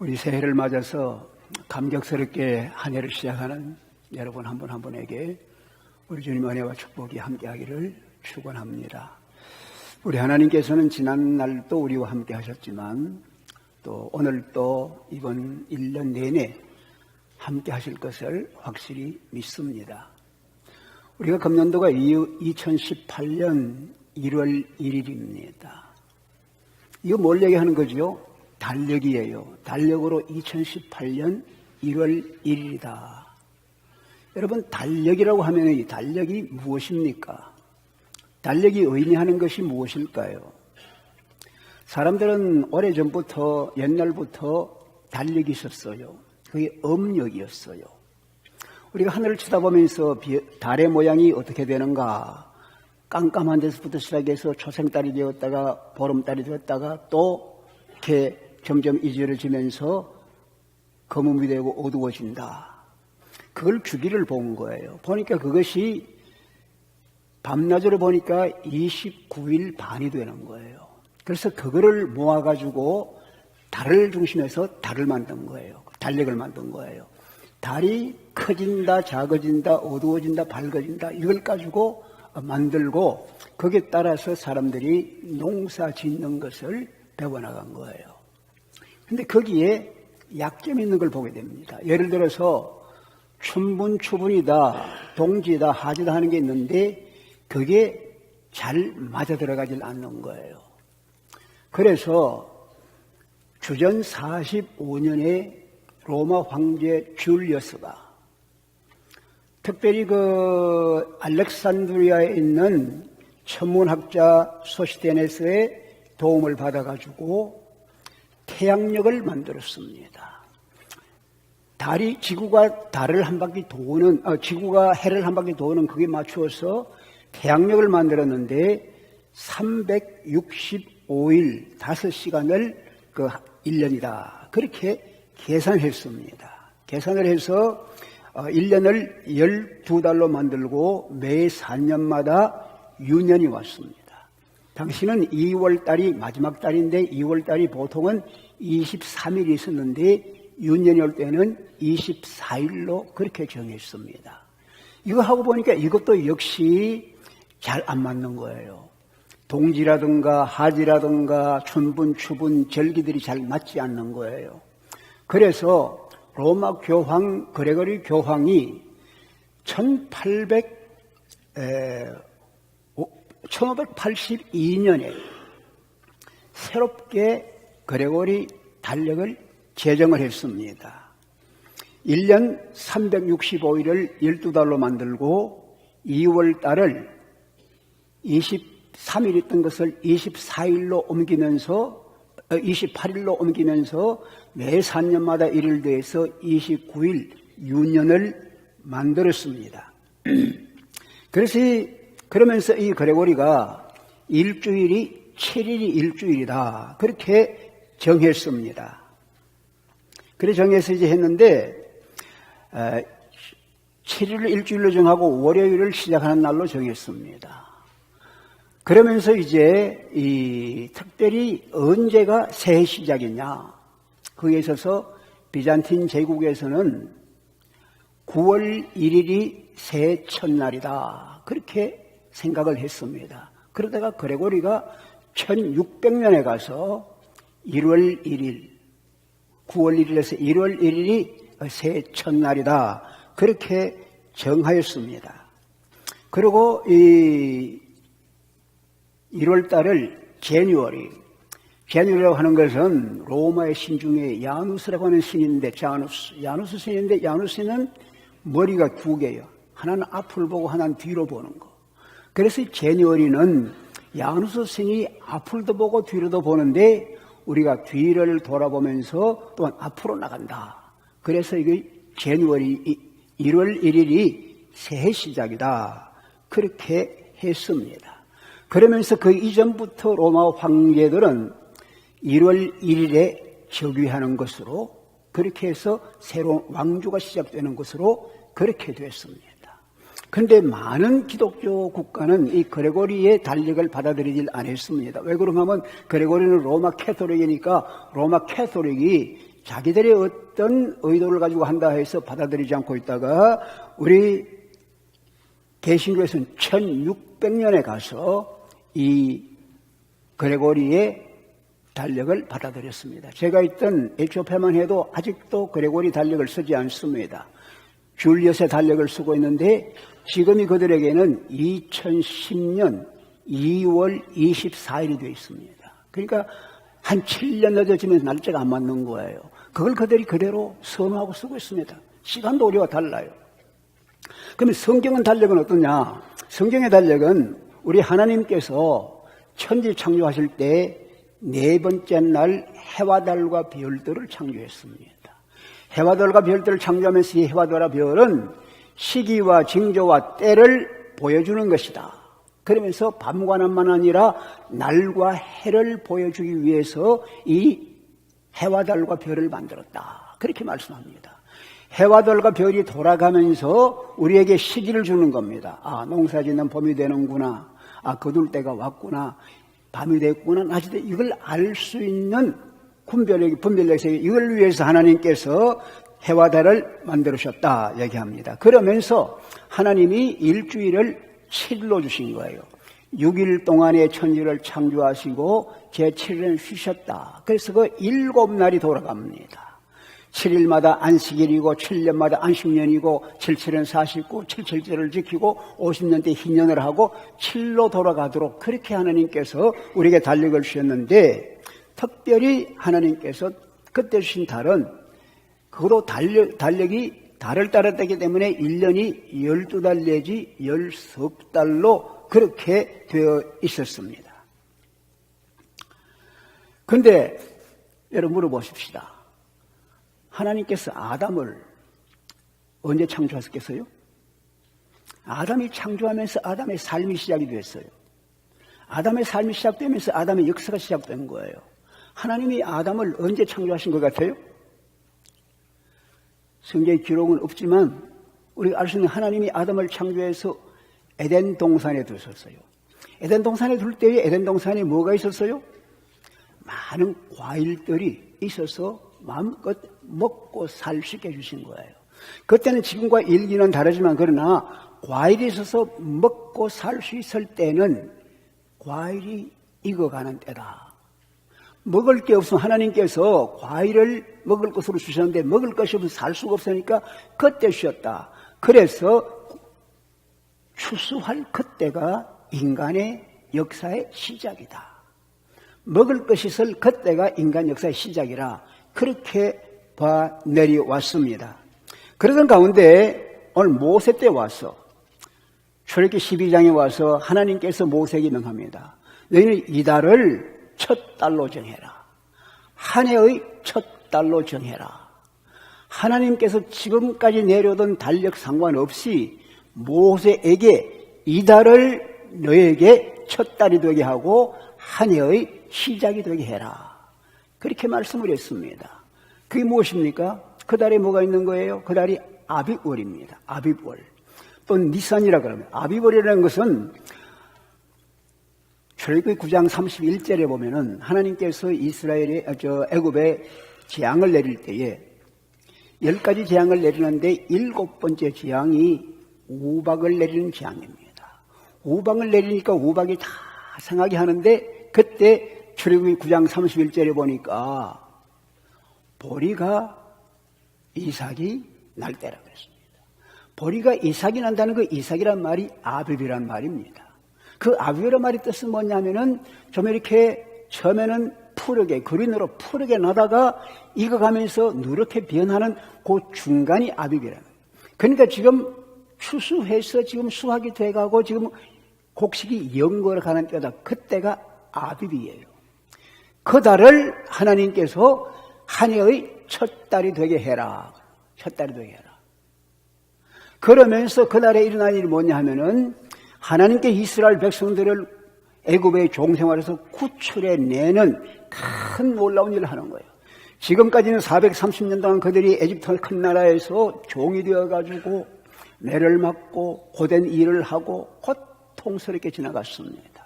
우리 새해를 맞아서 감격스럽게 한 해를 시작하는 여러분 한 분 한 분에게 우리 주님 은혜와 축복이 함께하기를 축원합니다. 우리 하나님께서는 지난 날도 우리와 함께 하셨지만 또 오늘 또 이번 1년 내내 함께 하실 것을 확실히 믿습니다. 우리가 금년도가 2018년 1월 1일입니다. 이거 뭘 얘기하는 거죠? 달력이에요. 달력으로 2018년 1월 1일이다. 여러분, 달력이라고 하면 이 달력이 무엇입니까? 달력이 의미하는 것이 무엇일까요? 사람들은 오래전부터 옛날부터 달력이 있었어요. 그게 음력이었어요. 우리가 하늘을 쳐다보면서 달의 모양이 어떻게 되는가, 깜깜한 데서부터 시작해서 초생달이 되었다가 보름달이 되었다가 또 이렇게 점점 이질해지면서 거뭇이 되고 어두워진다. 그걸 주기를 본 거예요. 보니까 그것이 밤낮으로 보니까 29일 반이 되는 거예요. 그래서 그거를 모아가지고 달을 중심해서 달을 만든 거예요. 달력을 만든 거예요. 달이 커진다, 작아진다, 어두워진다, 밝아진다, 이걸 가지고 만들고 거기에 따라서 사람들이 농사 짓는 것을 배워나간 거예요. 근데 거기에 약점이 있는 걸 보게 됩니다. 예를 들어서 춘분, 추분이다, 동지다, 하지다 하는 게 있는데 그게 잘 맞아 들어가질 않는 거예요. 그래서 주전 45년에 로마 황제 줄리어스가 특별히 그 알렉산드리아에 있는 천문학자 소시데네스의 도움을 받아가지고 태양력을 만들었습니다. 달이 지구가 달을 한 바퀴 도는, 지구가 해를 한 바퀴 도는 그게 맞추어서 태양력을 만들었는데 365일 5시간을 그 1년이다. 그렇게 계산했습니다. 계산을 해서 1년을 12달로 만들고 매 4년마다 유년이 왔습니다. 당시는 2월 달이 마지막 달인데 2월 달이 보통은 23일이 있었는데 유년이 올 때는 24일로 그렇게 정했습니다. 이거 하고 보니까 이것도 역시 잘 안 맞는 거예요. 동지라든가 하지라든가 춘분, 추분, 절기들이 잘 맞지 않는 거예요. 그래서 로마 교황 그레고리 교황이 1582년에 새롭게 그레고리 달력을 제정을 했습니다. 1년 365일을 12달로 만들고 2월 달을 23일 있던 것을 24일로 옮기면서 28일로 옮기면서 매 4년마다 1일 더해서 29일 유년을 만들었습니다. 그러면서 이 그레고리가 일주일이 7일이 일주일이다. 그렇게 정했습니다. 그래 정해서 이제 했는데 7일을 일주일로 정하고 월요일을 시작하는 날로 정했습니다. 그러면서 이제 이 특별히 언제가 새해 시작이냐, 거기에 있어서 비잔틴 제국에서는 9월 1일이 새해 첫날이다. 그렇게 생각을 했습니다. 그러다가 그레고리가 1600년에 가서 1월 1일, 9월 1일에서 1월 1일이 새해 첫날이다. 그렇게 정하였습니다. 그리고 이 1월 달을 제뉴어리라고 하는 것은 로마의 신 중에 야누스라고 하는 신인데, 야누스 신인데, 야누스는 머리가 두 개예요. 하나는 앞을 보고 하나는 뒤로 보는 거. 그래서 제뉴어리는 야누스 신이 앞을도 보고 뒤로도 보는데 우리가 뒤를 돌아보면서 또한 앞으로 나간다. 그래서 이게 제뉴어리 1월 1일이 새해 시작이다. 그렇게 했습니다. 그러면서 그 이전부터 로마 황제들은 1월 1일에 즉위하는 것으로 그렇게 해서 새로운 왕조가 시작되는 것으로 그렇게 됐습니다. 그런데 많은 기독교 국가는 이 그레고리의 달력을 받아들이질 않았습니다. 왜 그러냐면 그레고리는 로마 캐토릭이니까 로마 캐토릭이 자기들의 어떤 의도를 가지고 한다 해서 받아들이지 않고 있다가 우리 개신교에서는 1600년에 가서 이 그레고리의 달력을 받아들였습니다. 제가 있던 에티오피아만 해도 아직도 그레고리 달력을 쓰지 않습니다. 줄리엇의 달력을 쓰고 있는데 지금이 그들에게는 2010년 2월 24일이 되어 있습니다. 그러니까 한 7년 늦어지면 날짜가 안 맞는 거예요. 그걸 그들이 그대로 선호하고 쓰고 있습니다. 시간도 우리와 달라요. 그러면 성경은 달력은 어떠냐? 성경의 달력은 우리 하나님께서 천지 창조하실 때 네 번째 날 해와 달과 별들을 창조했습니다. 해와 달과 별들을 창조하면서 이 해와 달과 별은 시기와 징조와 때를 보여주는 것이다. 그러면서 밤과 낮만 아니라 날과 해를 보여주기 위해서 이 해와 달과 별을 만들었다. 그렇게 말씀합니다. 해와 달과 별이 돌아가면서 우리에게 시기를 주는 겁니다. 아, 농사짓는 봄이 되는구나. 아, 거둘 때가 왔구나. 밤이 됐구나. 낮이 됐 이걸 알 수 있는 분별력에서 이걸 위해서 하나님께서 해와 달을 만들으셨다 얘기합니다. 그러면서 하나님이 일주일을 7일로 주신 거예요. 6일 동안의 천지를 창조하시고 제7일은 쉬셨다. 그래서 그 7날이 돌아갑니다. 7일마다 안식일이고 7년마다 안식년이고 77은 49, 77절을 지키고 50년 때 희년을 하고 7로 돌아가도록 그렇게 하나님께서 우리에게 달력을 주셨는데 특별히 하나님께서 그때 주신 달은 그로 달력이 달을 따랐기 때문에 1년이 12달 내지 13달로 그렇게 되어 있었습니다. 그런데 여러분 물어보십시다. 하나님께서 아담을 언제 창조하셨겠어요? 아담이 창조하면서 아담의 삶이 시작이 됐어요. 아담의 삶이 시작되면서 아담의 역사가 시작된 거예요. 하나님이 아담을 언제 창조하신 것 같아요? 성경에 기록은 없지만 우리가 알 수 있는 하나님이 아담을 창조해서 에덴 동산에 두셨어요. 에덴 동산에 둘 때에 에덴 동산에 뭐가 있었어요? 많은 과일들이 있어서 마음껏 먹고 살 수 있게 해주신 거예요. 그때는 지금과 일기는 다르지만 그러나 과일이 있어서 먹고 살 수 있을 때는 과일이 익어가는 때다. 먹을 게 없으면 하나님께서 과일을 먹을 것으로 주셨는데 먹을 것이 없으면 살 수가 없으니까 그때 주셨다. 그래서 추수할 그때가 인간의 역사의 시작이다. 먹을 것이 있을 그때가 인간 역사의 시작이라 그렇게 봐 내려왔습니다. 그러던 가운데 오늘 모세 때 와서 출애굽기 12장에 와서 하나님께서 모세에게 명합니다. 너희는 이달을 첫 달로 정해라. 한 해의 첫 달로 정해라. 하나님께서 지금까지 내려오던 달력 상관없이 모세에게 이달을 너에게 첫 달이 되게 하고 한 해의 시작이 되게 해라. 그렇게 말씀을 했습니다. 그게 무엇입니까? 그 달에 뭐가 있는 거예요? 그 달이 아비월입니다. 아비월. 또 니산이라 그러면 아비월이라는 것은 출애굽기 9장 31절에 보면은 하나님께서 애굽에 재앙을 내릴 때에 10가지 재앙을 내리는데 7번째 재앙이 우박을 내리는 재앙입니다. 우박을 내리니까 우박이 다 상하게 하는데 그때 출애굽기 9장 31절에 보니까 보리가 이삭이 날 때라고 했습니다. 보리가 이삭이 난다는 그 이삭이란 말이 아비비란 말입니다. 그 아비비란 말의 뜻은 뭐냐면은 좀 이렇게 처음에는 푸르게 그린으로 푸르게 나다가 익어가면서 누렇게 변하는 그 중간이 아비비라는 거예요. 그러니까 지금 추수해서 지금 수확이 돼가고 지금 곡식이 연거로 가는 때다. 그때가 아비비예요. 그 달을 하나님께서 한 해의 첫 달이 되게 해라. 첫 달이 되게 해라. 그러면서 그날에 일어난 일이 뭐냐 하면은 하나님께 이스라엘 백성들을 애굽의 종생활에서 구출해내는 큰 놀라운 일을 하는 거예요. 지금까지는 430년 동안 그들이 에집트 큰 나라에서 종이 되어가지고 매를 맞고 고된 일을 하고 고통스럽게 지나갔습니다.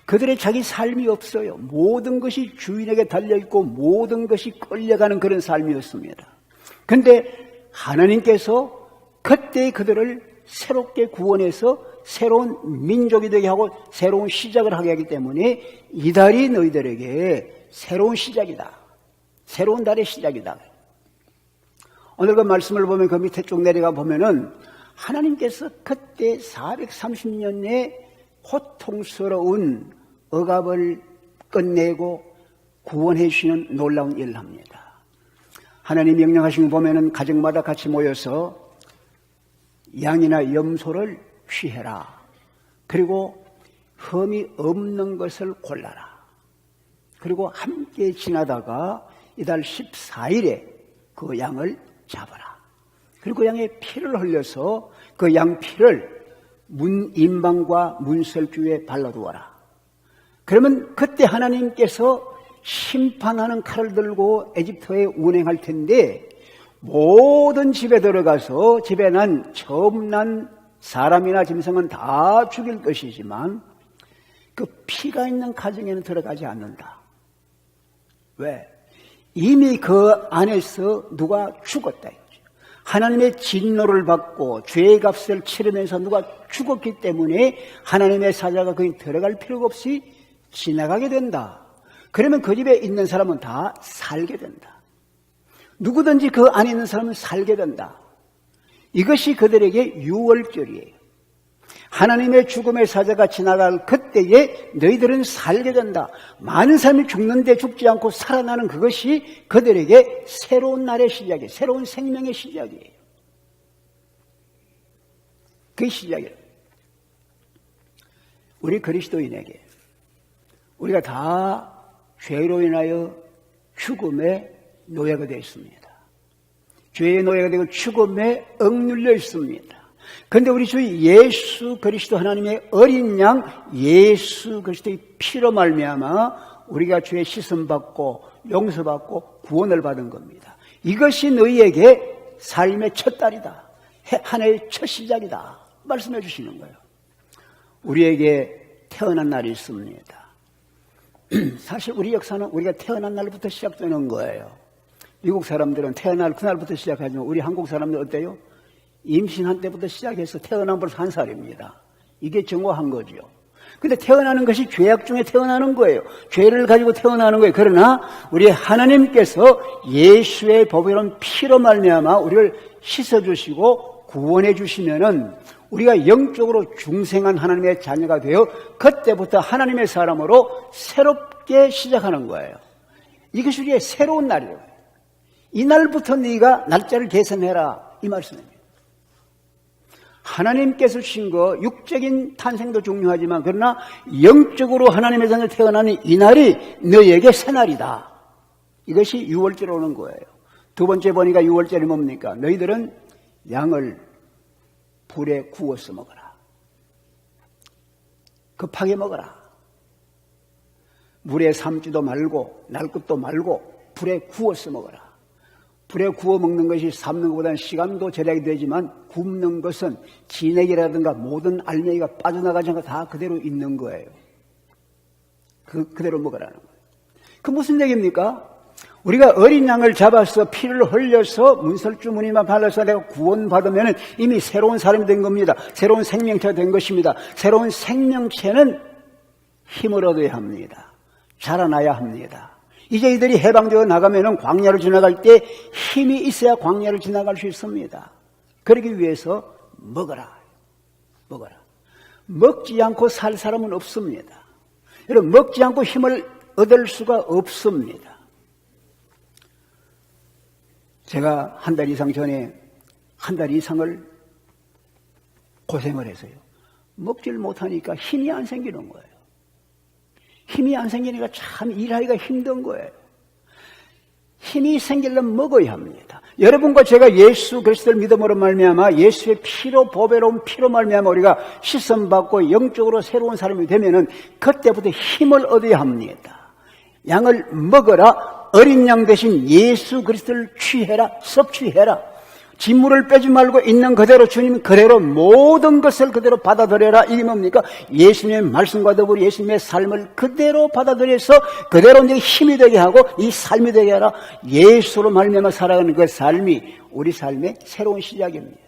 그들의 자기 삶이 없어요. 모든 것이 주인에게 달려있고 모든 것이 끌려가는 그런 삶이었습니다. 그런데 하나님께서 그때 그들을 새롭게 구원해서 새로운 민족이 되게 하고 새로운 시작을 하게 하기 때문에 이 달이 너희들에게 새로운 시작이다. 새로운 달의 시작이다. 오늘 그 말씀을 보면 그 밑에 쭉 내려가 보면은 하나님께서 그때 430년의 고통스러운 억압을 끝내고 구원해 주시는 놀라운 일을 합니다. 하나님 명령하신 거 보면은 가정마다 같이 모여서 양이나 염소를 취해라. 그리고 흠이 없는 것을 골라라. 그리고 함께 지나다가 이달 14일에 그 양을 잡아라. 그리고 양의 피를 흘려서 그 양 피를 문 임방과 문설주에 발라두어라. 그러면 그때 하나님께서 심판하는 칼을 들고 에집트에 운행할 텐데 모든 집에 들어가서 집에 난 처음 난 사람이나 짐승은 다 죽일 것이지만 그 피가 있는 가정에는 들어가지 않는다. 왜? 이미 그 안에서 누가 죽었다. 하나님의 진노를 받고 죄의 값을 치르면서 누가 죽었기 때문에 하나님의 사자가 거기 들어갈 필요가 없이 지나가게 된다. 그러면 그 집에 있는 사람은 다 살게 된다. 누구든지 그 안에 있는 사람은 살게 된다. 이것이 그들에게 유월절이에요. 하나님의 죽음의 사자가 지나갈 그때에 너희들은 살게 된다. 많은 사람이 죽는데 죽지 않고 살아나는 그것이 그들에게 새로운 날의 시작이에요. 새로운 생명의 시작이에요. 그게 시작이에요. 우리 그리스도인에게 우리가 다 죄로 인하여 죽음의 노예가 되어 있습니다. 죄의 노예가 되고 죽음에 억눌려 있습니다. 그런데 우리 주 예수 그리스도 하나님의 어린 양 예수 그리스도의 피로 말미암아 우리가 죄의 씻음받고 용서받고 구원을 받은 겁니다. 이것이 너희에게 삶의 첫 달이다. 한 해의 첫 시작이다. 말씀해 주시는 거예요. 우리에게 태어난 날이 있습니다. 사실 우리 역사는 우리가 태어난 날부터 시작되는 거예요. 미국 사람들은 태어날 그날부터 시작하지만 우리 한국 사람들 어때요? 임신한 때부터 시작해서 태어난 벌써 1살입니다. 이게 정확한 거죠. 근데 태어나는 것이 죄악 중에 태어나는 거예요. 죄를 가지고 태어나는 거예요. 그러나 우리 하나님께서 예수의 보배로운 피로 말미암아 우리를 씻어주시고 구원해 주시면은 우리가 영적으로 중생한 하나님의 자녀가 되어 그때부터 하나님의 사람으로 새롭게 시작하는 거예요. 이것이 우리의 새로운 날이에요. 이날부터 네가 날짜를 계산해라 이 말씀입니다. 하나님께서 주신 거 육적인 탄생도 중요하지만 그러나 영적으로 하나님의 자녀 태어나는 이 날이 너희에게 새날이다. 이것이 유월절에 오는 거예요. 두 번째 보니까 유월절이 뭡니까? 너희들은 양을 불에 구워서 먹어라. 급하게 먹어라. 물에 삶지도 말고 날 것도 말고 불에 구워서 먹어라. 불에 구워 먹는 것이 삶는 것보다는 시간도 절약이 되지만 굽는 것은 진액이라든가 모든 알맹이가 빠져나가지 않고 다 그대로 있는 거예요. 그대로 먹으라는 거예요. 그 무슨 얘기입니까? 우리가 어린 양을 잡아서 피를 흘려서 문설주 무늬만 발라서 내가 구원받으면 이미 새로운 사람이 된 겁니다. 새로운 생명체가 된 것입니다. 새로운 생명체는 힘을 얻어야 합니다. 자라나야 합니다. 이제 이들이 해방되어 나가면은 광야를 지나갈 때 힘이 있어야 광야를 지나갈 수 있습니다. 그러기 위해서 먹어라. 먹어라. 먹지 않고 살 사람은 없습니다. 여러분, 먹지 않고 힘을 얻을 수가 없습니다. 제가 한 달 이상 전에 한 달 이상을 고생을 해서요. 먹질 못하니까 힘이 안 생기는 거예요. 힘이 안 생기니까 참 일하기가 힘든 거예요. 힘이 생기려면 먹어야 합니다. 여러분과 제가 예수 그리스도를 믿음으로 말미암아 예수의 피로 보배로운 피로 말미암아 우리가 씻음받고 영적으로 새로운 사람이 되면은 그때부터 힘을 얻어야 합니다. 양을 먹어라. 어린 양 대신 예수 그리스도를 취해라. 섭취해라. 진물을 빼지 말고 있는 그대로 주님 그대로 모든 것을 그대로 받아들여라. 이게 뭡니까? 예수님의 말씀과 더불어 예수님의 삶을 그대로 받아들여서 그대로 이제 힘이 되게 하고 이 삶이 되게 하라. 예수로 말미암아 살아가는 그 삶이 우리 삶의 새로운 시작입니다.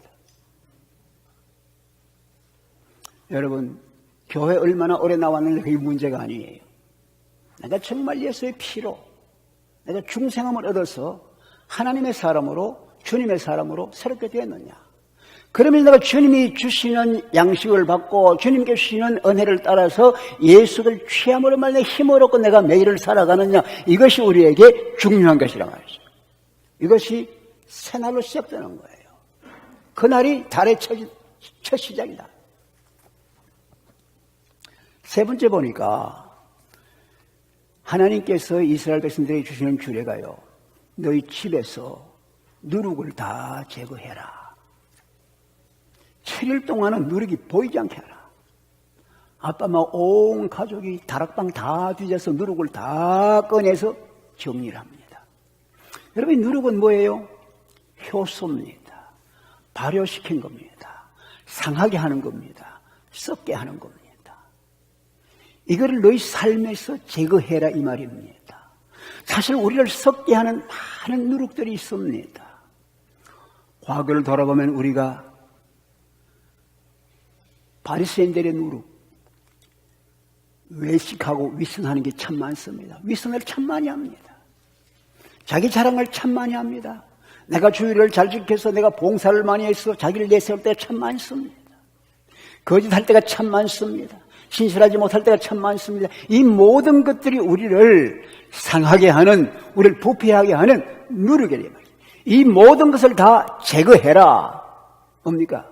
여러분, 교회 얼마나 오래 나왔는데 그게 문제가 아니에요. 내가 정말 예수의 피로 내가 중생함을 얻어서 하나님의 사람으로 주님의 사람으로 새롭게 되었느냐. 그러면 내가 주님이 주시는 양식을 받고 주님께 주시는 은혜를 따라서 예수를 취함으로 말미암아 힘을 얻고 내가 매일을 살아가느냐. 이것이 우리에게 중요한 것이라 말이죠. 이것이 새날로 시작되는 거예요. 그날이 달의 첫 시작이다. 세 번째 보니까 하나님께서 이스라엘 백성들에게 주시는 규례가요. 너희 집에서 누룩을 다 제거해라. 7일 동안은 누룩이 보이지 않게 하라. 아빠, 온 가족이 다락방 다 뒤져서 누룩을 다 꺼내서 정리를 합니다. 여러분, 누룩은 뭐예요? 효소입니다. 발효시킨 겁니다. 상하게 하는 겁니다. 썩게 하는 겁니다. 이거를 너희 삶에서 제거해라 이 말입니다. 사실 우리를 썩게 하는 많은 누룩들이 있습니다. 과거를 돌아보면 우리가 바리새인들의 누룩, 외식하고 위선하는 게 참 많습니다. 위선을 참 많이 합니다. 자기 자랑을 참 많이 합니다. 내가 주의를 잘 지켜서 내가 봉사를 많이 해서 자기를 내세울 때가 참 많습니다. 거짓할 때가 참 많습니다. 신실하지 못할 때가 참 많습니다. 이 모든 것들이 우리를 상하게 하는, 우리를 부패하게 하는 누룩이에요. 이 모든 것을 다 제거해라. 뭡니까?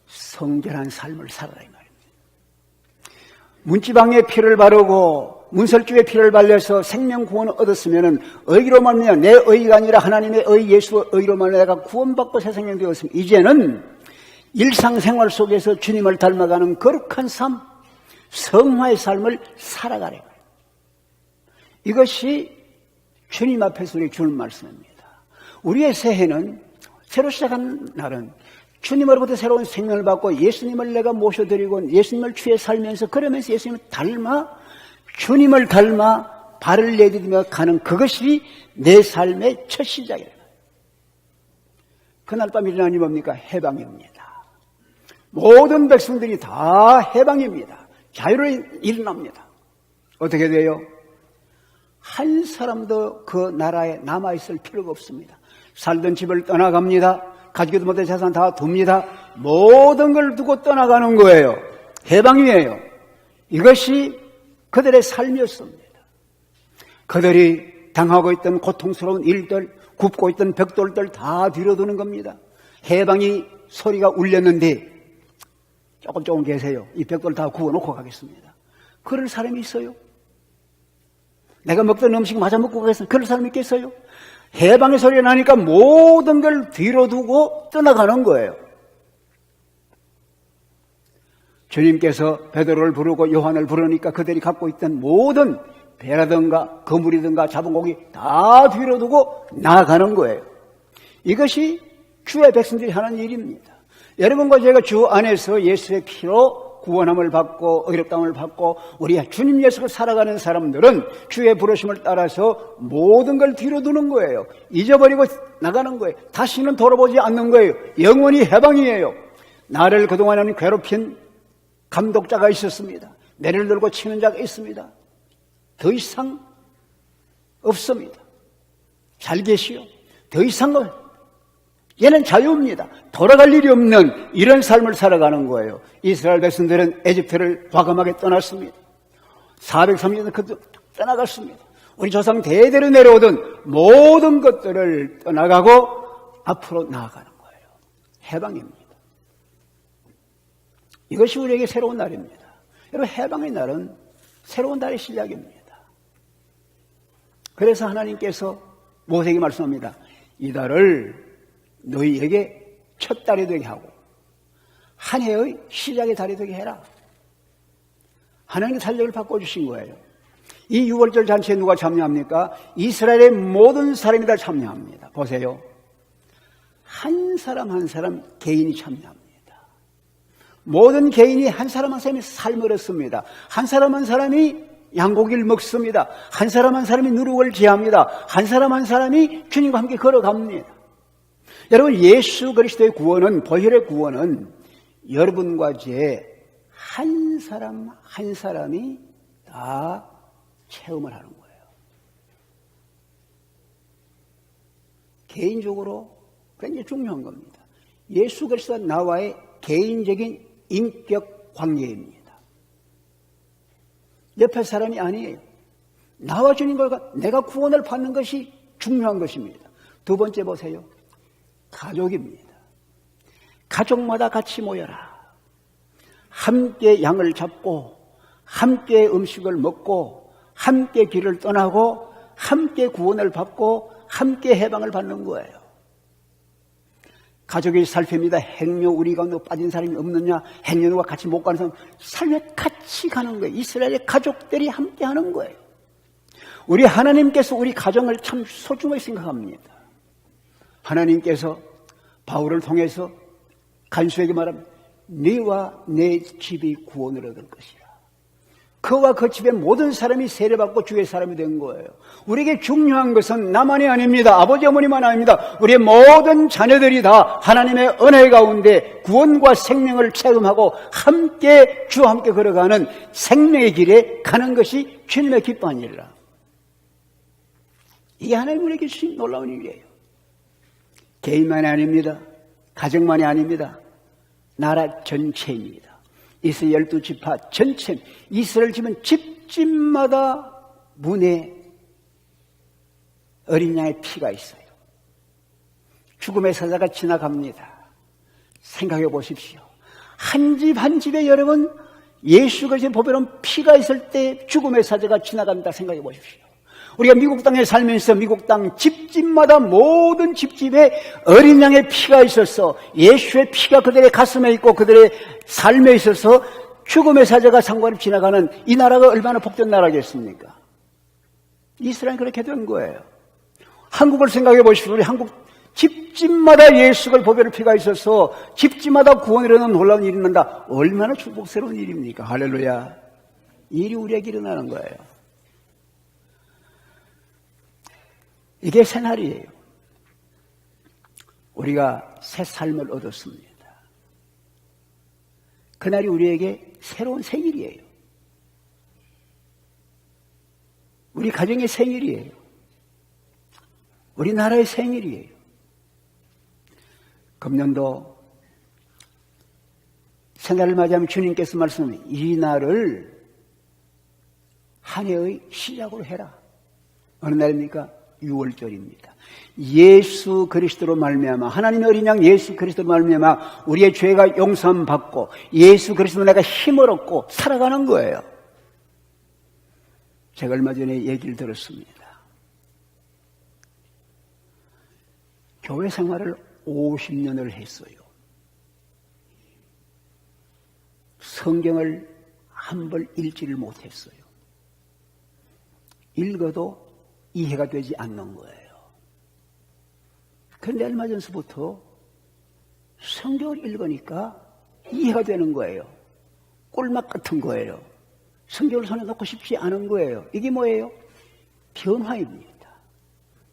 성결한 삶을 살아라 이 말입니다. 문지방에 피를 바르고 문설주에 피를 발려서 생명 구원을 얻었으면 의로 말미암아 내 의가 아니라 하나님의 의 예수의 의로 말미암아 내가 구원받고 새 생명 되었으면 이제는 일상생활 속에서 주님을 닮아가는 거룩한 삶, 성화의 삶을 살아가래. 이것이 주님 앞에서 우리 주는 말씀입니다. 우리의 새해는 새로 시작한 날은 주님으로부터 새로운 생명을 받고 예수님을 내가 모셔드리고 예수님을 취해 살면서 그러면서 예수님을 닮아 주님을 닮아 발을 내디디며 가는 그것이 내 삶의 첫 시작이에요. 그날 밤 일어나니 뭡니까? 해방입니다. 모든 백성들이 다 해방입니다. 자유로 일어납니다. 어떻게 돼요? 한 사람도 그 나라에 남아있을 필요가 없습니다. 살던 집을 떠나갑니다. 가지고도 못한 재산 다 둡니다. 모든 걸 두고 떠나가는 거예요. 해방이에요. 이것이 그들의 삶이었습니다. 그들이 당하고 있던 고통스러운 일들, 굽고 있던 벽돌들 다 뒤로두는 겁니다. 해방이 소리가 울렸는데 조금 계세요. 이 벽돌 다 구워놓고 가겠습니다. 그럴 사람이 있어요? 내가 먹던 음식 마저 먹고 가겠습니다. 그럴 사람이 있겠어요? 해방의 소리가 나니까 모든 걸 뒤로 두고 떠나가는 거예요. 주님께서 베드로를 부르고 요한을 부르니까 그들이 갖고 있던 모든 배라든가 거물이든가 잡은 고기 다 뒤로 두고 나아가는 거예요. 이것이 주의 백성들이 하는 일입니다. 여러분과 제가 주 안에서 예수의 피로 구원함을 받고 의롭다함을 받고 우리 주님 예수를 살아가는 사람들은 주의 부르심을 따라서 모든 걸 뒤로 두는 거예요. 잊어버리고 나가는 거예요. 다시는 돌아보지 않는 거예요. 영원히 해방이에요. 나를 그동안에는 괴롭힌 감독자가 있었습니다. 매를 들고 치는 자가 있습니다. 더 이상 없습니다. 잘 계시오. 더 이상은 얘는 자유입니다. 돌아갈 일이 없는 이런 삶을 살아가는 거예요. 이스라엘 백성들은 에집트를 과감하게 떠났습니다. 430년 그도 떠나갔습니다. 우리 조상 대대로 내려오던 모든 것들을 떠나가고 앞으로 나아가는 거예요. 해방입니다. 이것이 우리에게 새로운 날입니다. 여러분, 해방의 날은 새로운 달의 시작입니다. 그래서 하나님께서 모세에게 말씀합니다. 이 달을 너희에게 첫 달이 되게 하고 한 해의 시작의 달이 되게 해라. 하나님의 탄력을 바꿔주신 거예요. 이 6월절 잔치에 누가 참여합니까? 이스라엘의 모든 사람이 다 참여합니다. 보세요. 한 사람 한 사람 개인이 참여합니다. 모든 개인이 한 사람 한 사람이 삶을 얻습니다. 한 사람 한 사람이 양고기를 먹습니다. 한 사람 한 사람이 누룩을 제합니다. 한 사람 한 사람이 주님과 함께 걸어갑니다. 여러분, 예수 그리스도의 구원은, 보혈의 구원은 여러분과 제 한 사람 한 사람이 다 체험을 하는 거예요. 개인적으로 굉장히 중요한 겁니다. 예수 그리스도와 나와의 개인적인 인격 관계입니다. 옆에 사람이 아니에요. 나와 주님과 내가 구원을 받는 것이 중요한 것입니다. 두 번째 보세요. 가족입니다. 가족마다 같이 모여라. 함께 양을 잡고 함께 음식을 먹고 함께 길을 떠나고 함께 구원을 받고 함께 해방을 받는 거예요. 가족이 살핍니다. 행여 우리 가운데 빠진 사람이 없느냐, 행여 누가 같이 못 가는 사람, 삶에 같이 가는 거예요. 이스라엘의 가족들이 함께 하는 거예요. 우리 하나님께서 우리 가정을 참 소중하게 생각합니다. 하나님께서 바울을 통해서 간수에게 말합니다. 네와 내 집이 구원을 얻을 것이라. 그와 그 집의 모든 사람이 세례받고 주의 사람이 된 거예요. 우리에게 중요한 것은 나만이 아닙니다. 아버지 어머니만 아닙니다. 우리의 모든 자녀들이 다 하나님의 은혜 가운데 구원과 생명을 체험하고 함께 주와 함께 걸어가는 생명의 길에 가는 것이 주님의 기뻐한 일이라. 이게 하나님 우리에게 주신 놀라운 일이에요. 개인만이 아닙니다. 가정만이 아닙니다. 나라 전체입니다. 이스라엘 12지파 전체, 이스라엘 집은 집집마다 문에 어린 양의 피가 있어요. 죽음의 사자가 지나갑니다. 생각해 보십시오. 한 집 한 집에 여러분 예수 그리스도의 보배로운 피가 있을 때 죽음의 사자가 지나간다 생각해 보십시오. 우리가 미국 땅에 살면서 미국 땅 집집마다 모든 집집에 어린 양의 피가 있어서 예수의 피가 그들의 가슴에 있고 그들의 삶에 있어서 죽음의 사자가 상관없이 지나가는 이 나라가 얼마나 복된 나라겠습니까? 이스라엘은 그렇게 된 거예요. 한국을 생각해 보십시오. 우리 한국 집집마다 예수의 보배로운 피가 있어서 집집마다 구원을 이루는 놀라운 일이 일어난다. 얼마나 축복스러운 일입니까? 할렐루야. 이 일이 우리에게 일어나는 거예요. 이게 새날이에요. 우리가 새 삶을 얻었습니다. 그날이 우리에게 새로운 생일이에요. 우리 가정의 생일이에요. 우리나라의 생일이에요. 금년도 새날을 맞이하면 주님께서 말씀하신 이 날을 한 해의 시작으로 해라. 어느 날입니까? 6월절입니다. 예수 그리스도로 말미암아 하나님의 어린 양 예수 그리스도로 말미암아 우리의 죄가 용서함 받고 예수 그리스도로 내가 힘을 얻고 살아가는 거예요. 제가 얼마 전에 얘기를 들었습니다. 교회 생활을 50년을 했어요. 성경을 한 벌 읽지를 못했어요. 읽어도 이해가 되지 않는 거예요. 그런데 얼마 전서부터 성경을 읽으니까 이해가 되는 거예요. 꿀맛 같은 거예요. 성경을 손에 놓고 싶지 않은 거예요. 이게 뭐예요? 변화입니다.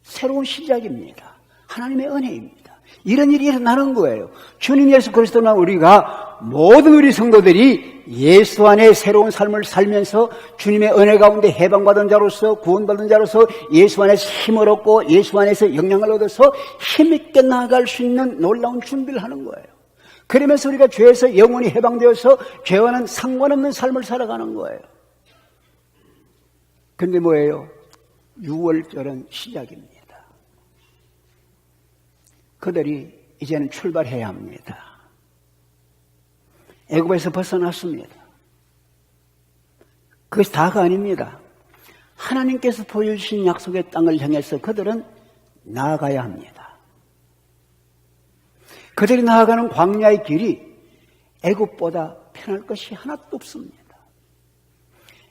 새로운 시작입니다. 하나님의 은혜입니다. 이런 일이 일어나는 거예요. 주님 예수 그리스도나 우리가 모든 우리 성도들이 예수 안에 새로운 삶을 살면서 주님의 은혜 가운데 해방받은 자로서 구원받은 자로서 예수 안에서 힘을 얻고 예수 안에서 영향을 얻어서 힘있게 나아갈 수 있는 놀라운 준비를 하는 거예요. 그러면서 우리가 죄에서 영원히 해방되어서 죄와는 상관없는 삶을 살아가는 거예요. 근데 뭐예요? 6월절은 시작입니다. 그들이 이제는 출발해야 합니다. 애굽에서 벗어났습니다. 그것이 다가 아닙니다. 하나님께서 보여주신 약속의 땅을 향해서 그들은 나아가야 합니다. 그들이 나아가는 광야의 길이 애굽보다 편할 것이 하나도 없습니다.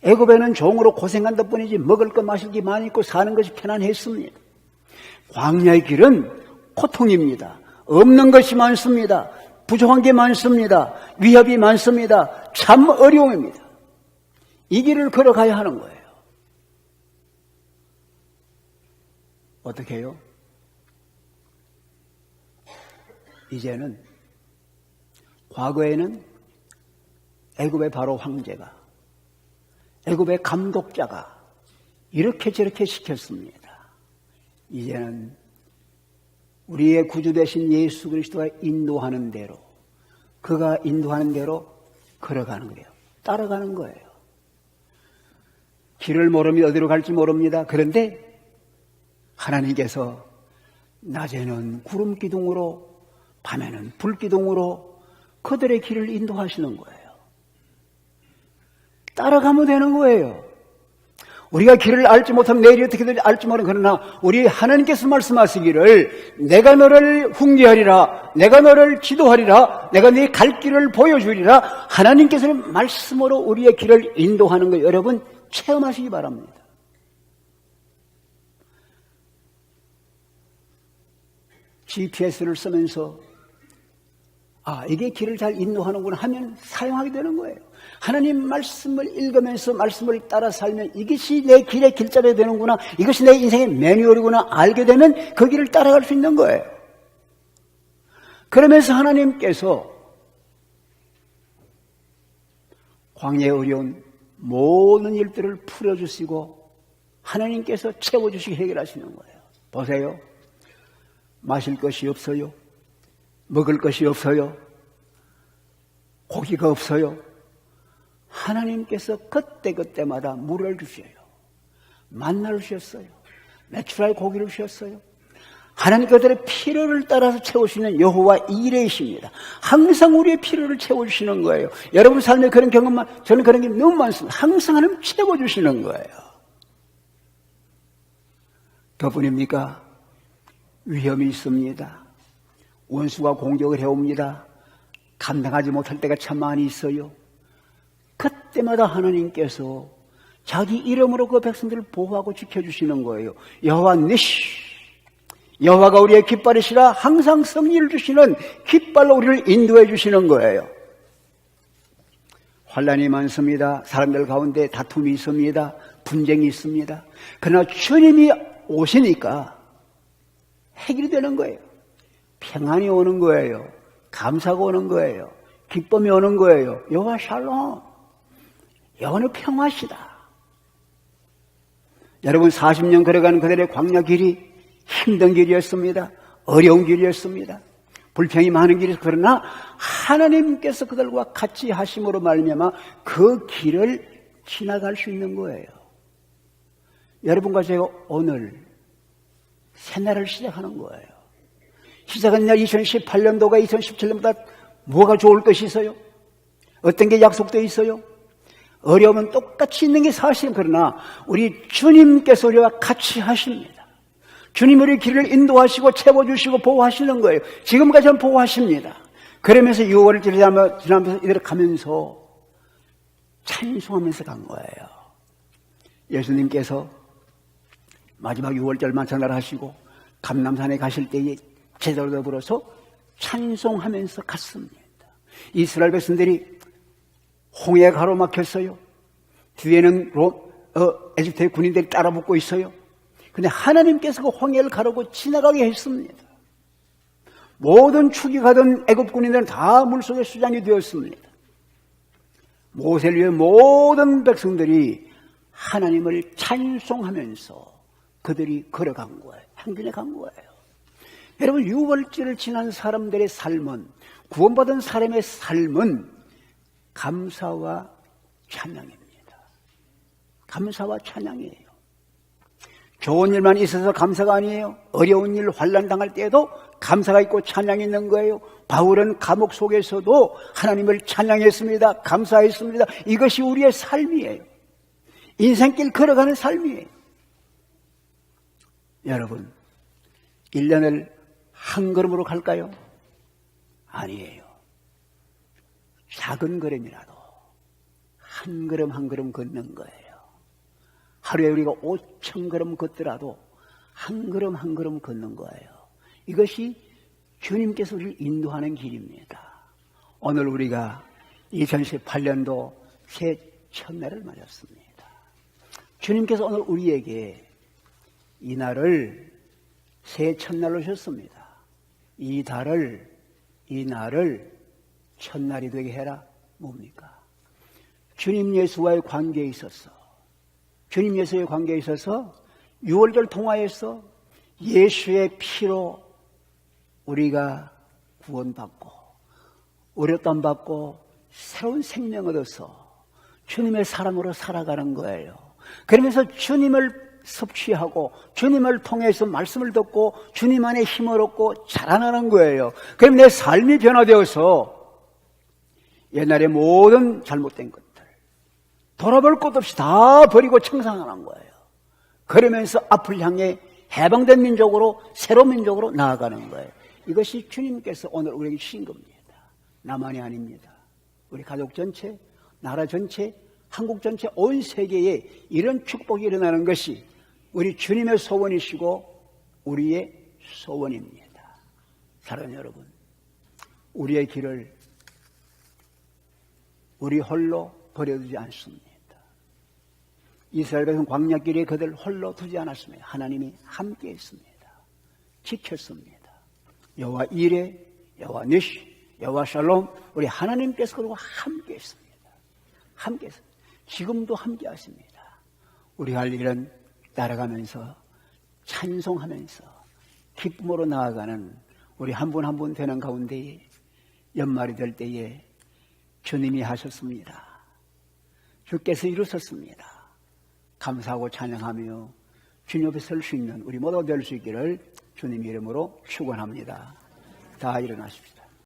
애굽에는 종으로 고생한 덕분이지 먹을 것 마실 게 많이 있고 사는 것이 편안했습니다. 광야의 길은 고통입니다. 없는 것이 많습니다. 부족한 게 많습니다. 위협이 많습니다. 참 어려움입니다. 이 길을 걸어가야 하는 거예요. 어떻게 해요? 이제는 과거에는 애굽의 바로 황제가, 애굽의 감독자가 이렇게 저렇게 시켰습니다. 이제는 우리의 구주 되신 예수 그리스도가 인도하는 대로, 그가 인도하는 대로 걸어가는 거예요. 따라가는 거예요. 길을 모르면 어디로 갈지 모릅니다. 그런데 하나님께서 낮에는 구름 기둥으로, 밤에는 불 기둥으로 그들의 길을 인도하시는 거예요. 따라가면 되는 거예요. 우리가 길을 알지 못하면 내일이 어떻게 될지 알지 모르는, 그러나 우리 하나님께서 말씀하시기를 내가 너를 훈계하리라, 내가 너를 지도하리라, 내가 네 갈 길을 보여주리라, 하나님께서는 말씀으로 우리의 길을 인도하는 거 여러분 체험하시기 바랍니다. GPS를 쓰면서 이게 길을 잘 인도하는구나 하면 사용하게 되는 거예요. 하나님 말씀을 읽으면서 말씀을 따라 살면 이것이 내 길의 길자리가 되는구나, 이것이 내 인생의 매뉴얼이구나 알게 되면 그 길을 따라갈 수 있는 거예요. 그러면서 하나님께서 광야의 어려운 모든 일들을 풀어주시고 하나님께서 채워주시고 해결하시는 거예요. 보세요. 마실 것이 없어요. 먹을 것이 없어요. 고기가 없어요. 하나님께서 그때그때마다 물을 주셔요. 만나를 주셨어요. 내추럴 고기를 주셨어요. 하나님 그들의 필요를 따라서 채우시는 여호와 이레이십니다. 항상 우리의 필요를 채워주시는 거예요. 여러분 삶에 그런 경험만, 저는 그런 게 너무 많습니다. 항상 하나님 채워주시는 거예요. 그뿐입니까? 위험이 있습니다. 원수가 공격을 해옵니다. 감당하지 못할 때가 참 많이 있어요. 그때마다 하나님께서 자기 이름으로 그 백성들을 보호하고 지켜주시는 거예요. 여호와 니시, 여호와가 우리의 깃발이시라, 항상 승리를 주시는 깃발로 우리를 인도해 주시는 거예요. 환난이 많습니다. 사람들 가운데 다툼이 있습니다. 분쟁이 있습니다. 그러나 주님이 오시니까 해결이 되는 거예요. 평안이 오는 거예요. 감사가 오는 거예요. 기쁨이 오는 거예요. 여호와 샬롬, 여호와는 평화시다. 여러분 40년 걸어가는 그들의 광야 길이 힘든 길이었습니다. 어려운 길이었습니다. 불평이 많은 길이었습니다. 그러나 하나님께서 그들과 같이 하심으로 말미암아 그 길을 지나갈 수 있는 거예요. 여러분과 제가 오늘 새날을 시작하는 거예요. 시작한 날 2018년도가 2017년보다 뭐가 좋을 것이 있어요? 어떤 게 약속되어 있어요? 어려움은 똑같이 있는 게 사실은, 그러나 우리 주님께서 우리와 같이 하십니다. 주님 우리 길을 인도하시고 채워주시고 보호하시는 거예요. 지금까지는 보호하십니다. 그러면서 6월을 지나면서 이대로 가면서 찬송하면서 간 거예요. 예수님께서 마지막 6월절 만찬을 하시고 감람산에 가실 때에 제자로 더불어서 찬송하면서 갔습니다. 이스라엘 백성들이 홍해가 가로막혔어요. 뒤에는 에집트의 군인들이 따라붙고 있어요. 근데 하나님께서 그 홍해를 가르고 지나가게 했습니다. 모든 축이 가던 애굽 군인들은 다 물속에 수장이 되었습니다. 모세를 위해 모든 백성들이 하나님을 찬송하면서 그들이 걸어간 거예요. 행진해 간 거예요. 여러분, 유월절을 지난 사람들의 삶은, 구원받은 사람의 삶은 감사와 찬양입니다. 감사와 찬양이에요. 좋은 일만 있어서 감사가 아니에요. 어려운 일, 환난 당할 때에도 감사가 있고 찬양이 있는 거예요. 바울은 감옥 속에서도 하나님을 찬양했습니다. 감사했습니다. 이것이 우리의 삶이에요. 인생길 걸어가는 삶이에요. 여러분, 1년을 한 걸음으로 갈까요? 아니에요. 작은 걸음이라도 한 걸음 한 걸음 걷는 거예요. 하루에 우리가 5,000걸음 걷더라도 한 걸음 한 걸음 걷는 거예요. 이것이 주님께서 우리를 인도하는 길입니다. 오늘 우리가 2018년도 새 첫날을 맞았습니다. 주님께서 오늘 우리에게 이 날을 새 첫날로 주셨습니다. 이 날을 첫날이 되게 해라. 뭡니까? 주님 예수와의 관계에 있어서, 주님 예수의 관계에 있어서 6월절 통화에서 예수의 피로 우리가 구원받고 의롭다함 받고 새로운 생명 얻어서 주님의 사랑으로 살아가는 거예요. 그러면서 주님을 섭취하고 주님을 통해서 말씀을 듣고 주님 안에 힘을 얻고 자라나는 거예요. 그럼 내 삶이 변화되어서 옛날의 모든 잘못된 것들 돌아볼 것 없이 다 버리고 청산하는 거예요. 그러면서 앞을 향해 해방된 민족으로 새로운 민족으로 나아가는 거예요. 이것이 주님께서 오늘 우리에게 주신 겁니다. 나만이 아닙니다. 우리 가족 전체, 나라 전체, 한국 전체, 온 세계에 이런 축복이 일어나는 것이 우리 주님의 소원이시고 우리의 소원입니다. 사랑하는 여러분, 우리의 길을 우리 홀로 버려두지 않습니다. 이스라엘 백성 광야길에 그들 홀로 두지 않았습니다. 하나님이 함께 있습니다. 지켰습니다. 여호와 이레, 여호와 니시, 여호와 샬롬, 우리 하나님께서 그리고 함께 있습니다. 함께 있습니다. 지금도 함께 하십니다. 우리 할 일은 따라가면서 찬송하면서 기쁨으로 나아가는 우리 한 분 한 분 되는 가운데에 연말이 될 때에 주님이 하셨습니다. 주께서 이루셨습니다. 감사하고 찬양하며 주님 앞에 설 수 있는 우리 모두 될 수 있기를 주님 이름으로 축원합니다. 다 일어나십시오.